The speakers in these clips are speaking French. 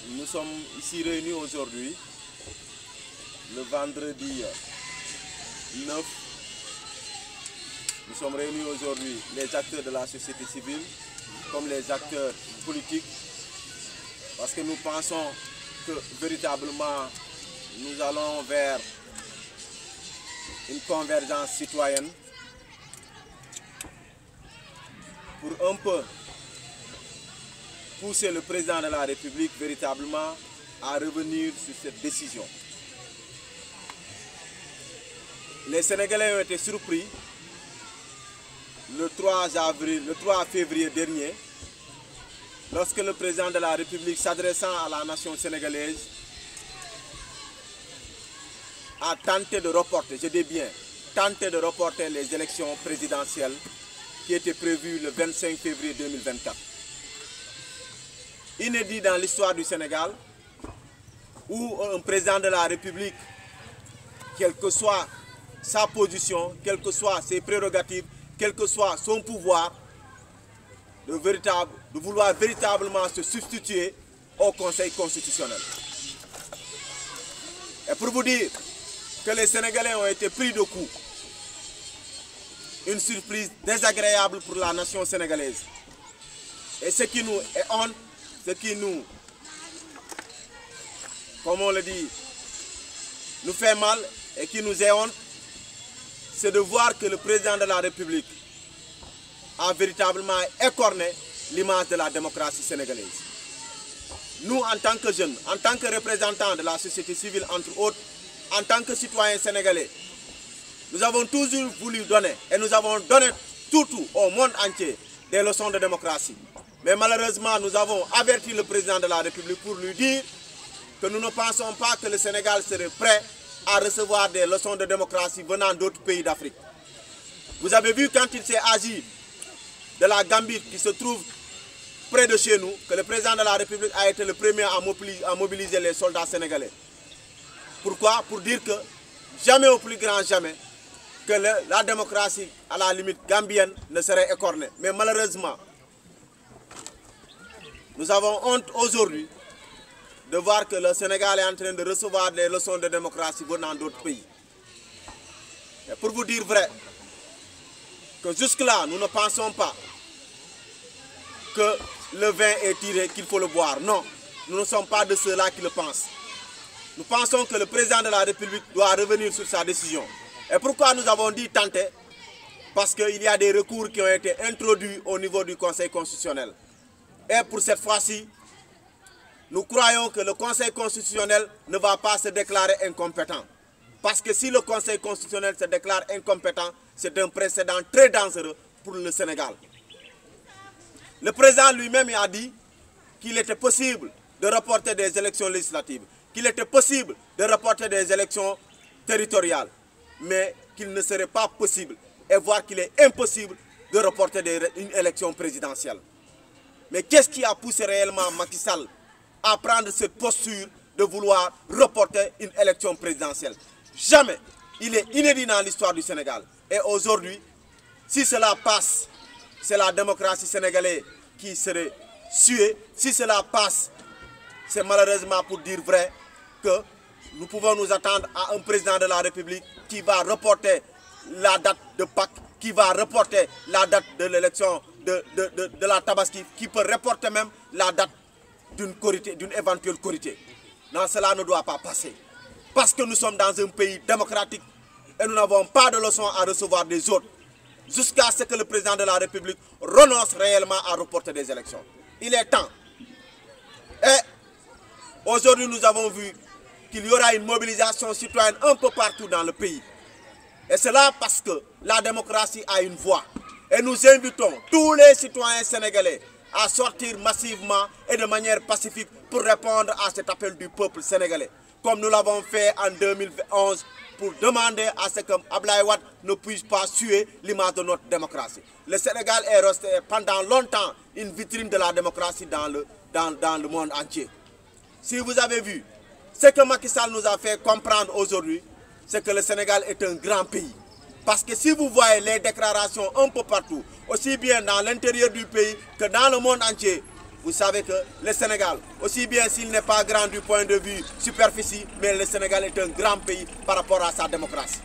Nous sommes ici réunis aujourd'hui, le vendredi 9. Nous sommes réunis aujourd'hui les acteurs de la société civile comme les acteurs politiques parce que nous pensons que véritablement nous allons vers une convergence citoyenne pour un peu pousser le président de la République véritablement à revenir sur cette décision. Les Sénégalais ont été surpris le 3 février dernier, lorsque le président de la République, s'adressant à la nation sénégalaise, a tenté de reporter, je dis bien, tenté de reporter les élections présidentielles qui étaient prévues le 25 février 2024. Inédit dans l'histoire du Sénégal, où un président de la République, quelle que soit sa position, quelles que soient ses prérogatives, quel que soit son pouvoir, de vouloir véritablement se substituer au Conseil constitutionnel. Et pour vous dire que les Sénégalais ont été pris de coup, une surprise désagréable pour la nation sénégalaise. Et ce qui nous est honte, ce qui nous, comme on le dit, nous fait mal et qui nous est honte, c'est de voir que le président de la République a véritablement écorné l'image de la démocratie sénégalaise. Nous, en tant que jeunes, en tant que représentants de la société civile, entre autres, en tant que citoyens sénégalais, nous avons toujours voulu donner, et nous avons donné tout au monde entier, des leçons de démocratie. Mais malheureusement, nous avons averti le président de la République pour lui dire que nous ne pensons pas que le Sénégal serait prêt à recevoir des leçons de démocratie venant d'autres pays d'Afrique. Vous avez vu quand il s'est agi de la Gambie qui se trouve près de chez nous, que le président de la République a été le premier à mobiliser les soldats sénégalais. Pourquoi? Pour dire que jamais au plus grand jamais, que la démocratie, à la limite gambienne, ne serait écornée. Mais malheureusement, nous avons honte aujourd'hui de voir que le Sénégal est en train de recevoir des leçons de démocratie venant d'autres pays. Et pour vous dire vrai, que jusque-là, nous ne pensons pas que le vin est tiré, qu'il faut le boire. Non, nous ne sommes pas de ceux-là qui le pensent. Nous pensons que le président de la République doit revenir sur sa décision. Et pourquoi nous avons dit tenter? Parce qu'il y a des recours qui ont été introduits au niveau du Conseil constitutionnel. Et pour cette fois-ci, nous croyons que le Conseil constitutionnel ne va pas se déclarer incompétent. Parce que si le Conseil constitutionnel se déclare incompétent, c'est un précédent très dangereux pour le Sénégal. Le président lui-même a dit qu'il était possible de reporter des élections législatives, qu'il était possible de reporter des élections territoriales, mais qu'il ne serait pas possible, et voire qu'il est impossible de reporter une élection présidentielle. Mais qu'est-ce qui a poussé réellement Macky Sall à prendre cette posture de vouloir reporter une élection présidentielle? Jamais. Il est inédit dans l'histoire du Sénégal. Et aujourd'hui, si cela passe, c'est la démocratie sénégalaise qui serait suée. Si cela passe, c'est malheureusement pour dire vrai que nous pouvons nous attendre à un président de la République qui va reporter la date de Pâques, qui va reporter la date de l'élection de la Tabaski, qui peut reporter même la date d'une éventuelle Korité. Non, cela ne doit pas passer. Parce que nous sommes dans un pays démocratique et nous n'avons pas de leçons à recevoir des autres, jusqu'à ce que le président de la République renonce réellement à reporter des élections. Il est temps. Et aujourd'hui, nous avons vu qu'il y aura une mobilisation citoyenne un peu partout dans le pays. Et cela parce que la démocratie a une voix. Et nous invitons tous les citoyens sénégalais à sortir massivement et de manière pacifique pour répondre à cet appel du peuple sénégalais. Comme nous l'avons fait en 2011 pour demander à ce que Abdoulaye Wade ne puisse pas suer l'image de notre démocratie. Le Sénégal est resté pendant longtemps une vitrine de la démocratie dans le monde entier. Si vous avez vu, ce que Macky Sall nous a fait comprendre aujourd'hui, c'est que le Sénégal est un grand pays. Parce que si vous voyez les déclarations un peu partout, aussi bien dans l'intérieur du pays que dans le monde entier, vous savez que le Sénégal, aussi bien s'il n'est pas grand du point de vue superficie, mais le Sénégal est un grand pays par rapport à sa démocratie.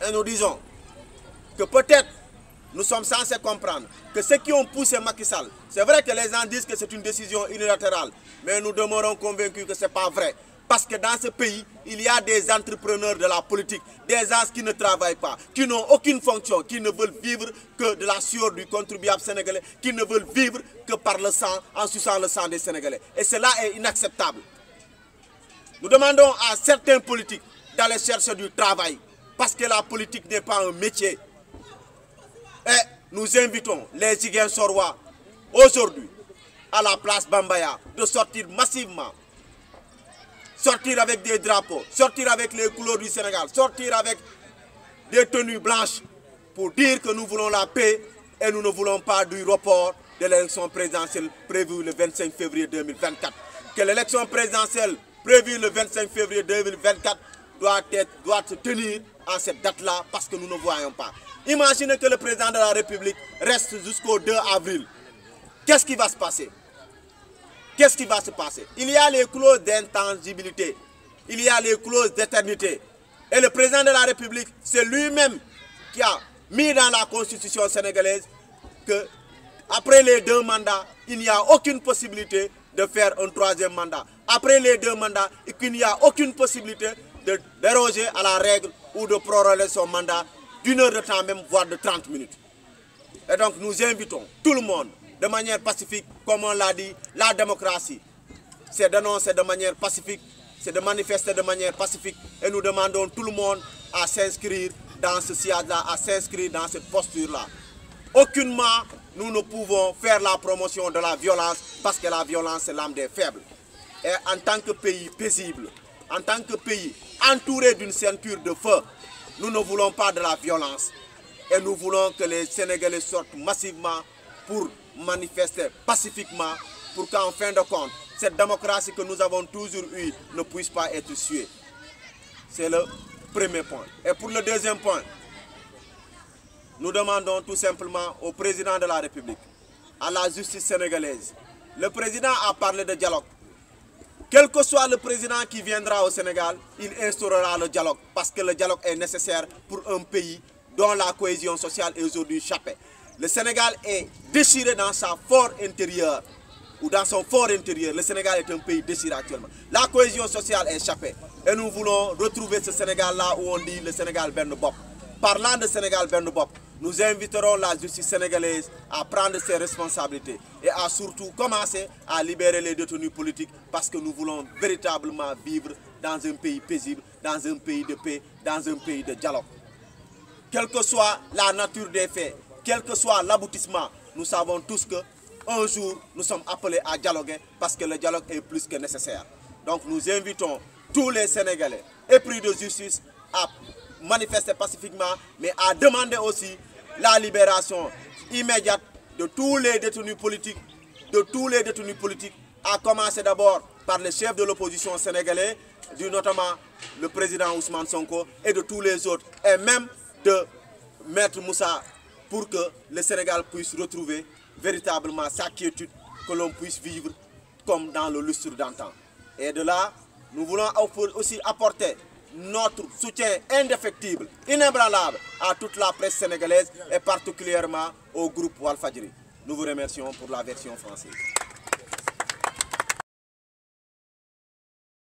Et nous disons que peut-être nous sommes censés comprendre que ceux qui ont poussé Macky Sall, c'est vrai que les gens disent que c'est une décision unilatérale, mais nous demeurons convaincus que ce n'est pas vrai. Parce que dans ce pays, il y a des entrepreneurs de la politique, des gens qui ne travaillent pas, qui n'ont aucune fonction, qui ne veulent vivre que de la sueur du contribuable sénégalais, qui ne veulent vivre que par le sang, en suçant le sang des Sénégalais. Et cela est inacceptable. Nous demandons à certains politiques d'aller chercher du travail, parce que la politique n'est pas un métier. Et nous invitons les Ziguinchorois aujourd'hui à la place Bambaya de sortir massivement, sortir avec des drapeaux, sortir avec les couleurs du Sénégal, sortir avec des tenues blanches pour dire que nous voulons la paix et nous ne voulons pas du report de l'élection présidentielle prévue le 25 février 2024. Que l'élection présidentielle prévue le 25 février 2024 doit se tenir à cette date-là parce que nous ne voyons pas. Imaginez que le président de la République reste jusqu'au 2 avril. Qu'est-ce qui va se passer? Qu'est-ce qui va se passer? Il y a les clauses d'intangibilité, il y a les clauses d'éternité. Et le président de la République, c'est lui-même qui a mis dans la constitution sénégalaise que après les 2 mandats, il n'y a aucune possibilité de faire un 3e mandat. Après les 2 mandats, il n'y a aucune possibilité de déroger à la règle ou de proroger son mandat d'1 heure de temps même, voire de 30 minutes. Et donc nous invitons tout le monde de manière pacifique, comme on l'a dit, la démocratie, c'est d'annoncer de manière pacifique, c'est de manifester de manière pacifique et nous demandons tout le monde à s'inscrire dans ce sillage-là, à s'inscrire dans cette posture-là. Aucunement, nous ne pouvons faire la promotion de la violence parce que la violence c'est l'âme des faibles. Et en tant que pays paisible, en tant que pays entouré d'une ceinture de feu, nous ne voulons pas de la violence. Et nous voulons que les Sénégalais sortent massivement pour manifester pacifiquement, pour qu'en fin de compte, cette démocratie que nous avons toujours eue ne puisse pas être suée. C'est le premier point. Et pour le deuxième point, nous demandons tout simplement au président de la République, à la justice sénégalaise. Le président a parlé de dialogue. Quel que soit le président qui viendra au Sénégal, il instaurera le dialogue parce que le dialogue est nécessaire pour un pays dont la cohésion sociale est aujourd'hui échappée. Le Sénégal est déchiré dans sa force intérieure ou dans son fort intérieur. Le Sénégal est un pays déchiré actuellement. La cohésion sociale est échappée et nous voulons retrouver ce Sénégal-là où on dit le Sénégal Ben Bop. Parlant de Sénégal Ben Bop, nous inviterons la justice sénégalaise à prendre ses responsabilités et à surtout commencer à libérer les détenus politiques parce que nous voulons véritablement vivre dans un pays paisible, dans un pays de paix, dans un pays de dialogue. Quelle que soit la nature des faits, quel que soit l'aboutissement, nous savons tous qu'un jour nous sommes appelés à dialoguer parce que le dialogue est plus que nécessaire. Donc nous invitons tous les Sénégalais épris de justice à manifester pacifiquement, mais à demander aussi la libération immédiate de tous les détenus politiques, à commencer d'abord par les chefs de l'opposition sénégalais, notamment le président Ousmane Sonko et de tous les autres, et même de Maître Moussa, pour que le Sénégal puisse retrouver véritablement sa quiétude, que l'on puisse vivre comme dans le lustre d'antan. Et de là, nous voulons aussi apporter notre soutien indéfectible, inébranlable à toute la presse sénégalaise et particulièrement au groupe Walfadjri. Nous vous remercions pour la version française.